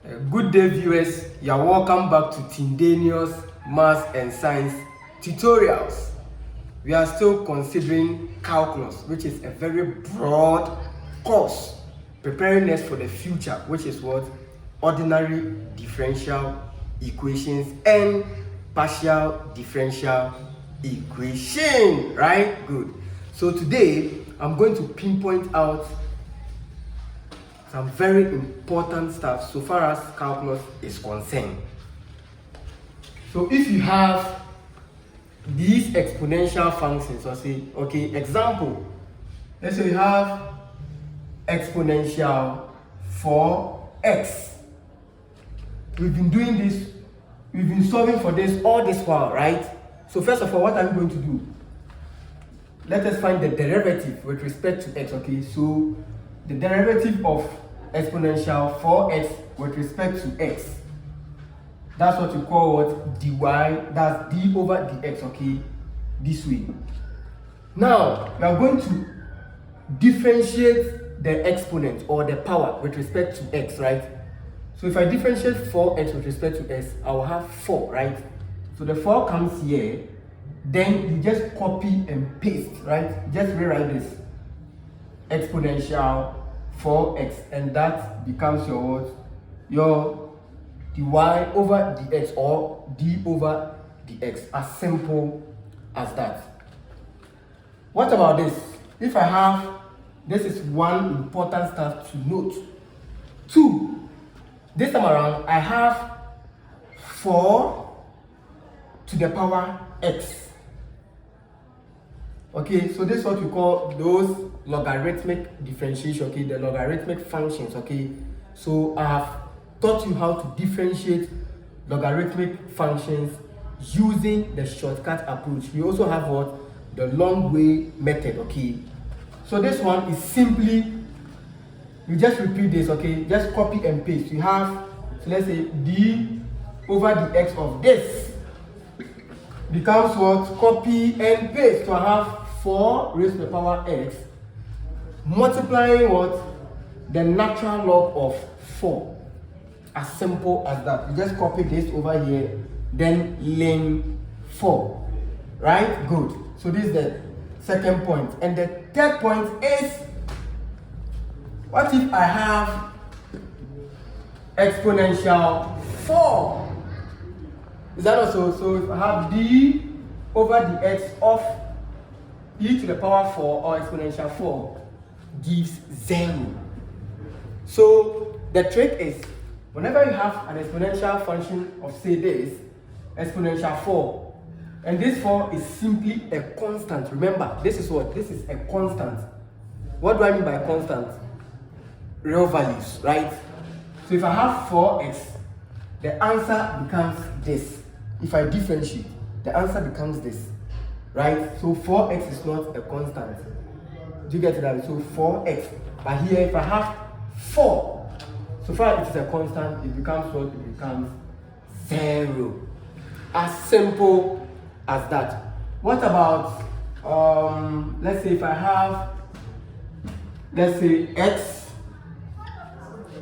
Good day, viewers. You are welcome back to Tindanious Maths and Science tutorials. We are still considering calculus, which is a very broad course preparing us for the future, which is what? Ordinary differential equations and partial differential equation, right? Good. So today I'm going to pinpoint out some very important stuff so far as calculus is concerned. So if you have these exponential functions, or say, okay, example, let's say you have exponential for x. We've been doing this, we've been solving for this all this while, right? So first of all, what are we going to do? Let us find the derivative with respect to x, okay? So the derivative of exponential 4x with respect to x, that's what we call what? Dy, that's d over dx, okay? This way. Now, we are going to differentiate the exponent or the power with respect to x, right? So if I differentiate 4x with respect to x, I will have 4, right? So the 4 comes here, then you just copy and paste, right? Just rewrite this exponential 4x, and that becomes your what? Your dy over dx or d over dx, as simple as that. What about this? If I have, this is one important stuff to note. 2, this time around I have 4 to the power x. Okay, so this is what we call those logarithmic differentiation, okay, the logarithmic functions, okay. So I have taught you how to differentiate logarithmic functions using the shortcut approach. We also have what? The long way method, okay. So this one is simply, you just repeat this, okay, just copy and paste. You have, so let's say d over dx of this becomes what? Copy and paste. So I have 4 raised to the power x multiplying what? The natural log of 4. As simple as that. You just copy this over here, then ln 4. Right? Good. So this is the second point. And the third point is, what if I have exponential 4? Is that also? So if I have d over dx of e to the power 4 or exponential 4 gives 0. So the trick is, whenever you have an exponential function of, say, this exponential 4, and this 4 is simply a constant. Remember, this is what? This is a constant. What do I mean by constant? Real values, right? So if I have 4x, the answer becomes this. If I differentiate, the answer becomes this, right? So 4x is not a constant. Do you get that? So 4x. But here, if I have 4, so far it is a constant, it becomes what? It becomes 0. As simple as that. What about, let's say if I have, let's say x,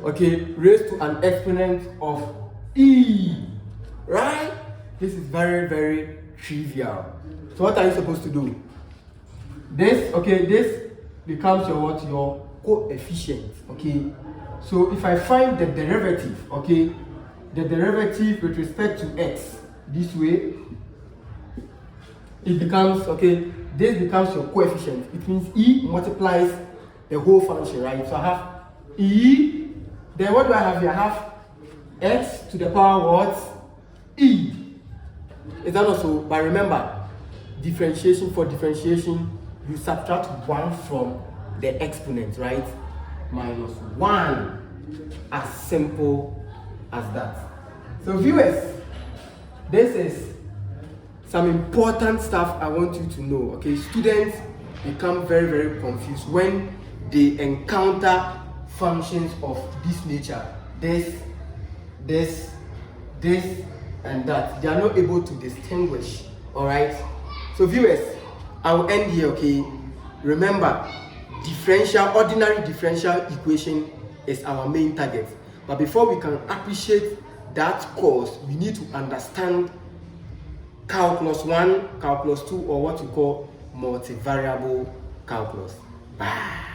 okay, raised to an exponent of e, right? This is very, very trivial. So what are you supposed to do? This, okay, this becomes your what? Your coefficient, okay? So if I find the derivative, okay, the derivative with respect to x, this way, it becomes, okay, this becomes your coefficient. It means e multiplies the whole function, right? So I have e, then what do I have here? I have x to the power what? E. Is that also? But remember, differentiation, for differentiation, you subtract 1 from the exponent, right? Minus 1. As simple as that. So viewers, this is some important stuff I want you to know, okay? Students become very, very confused when they encounter functions of this nature. This, and that. They are not able to distinguish, all right? So viewers, I will end here, okay? Remember, ordinary differential equation is our main target. But before we can appreciate that course, we need to understand calculus 1, calculus 2, or what we call multivariable calculus. Bye.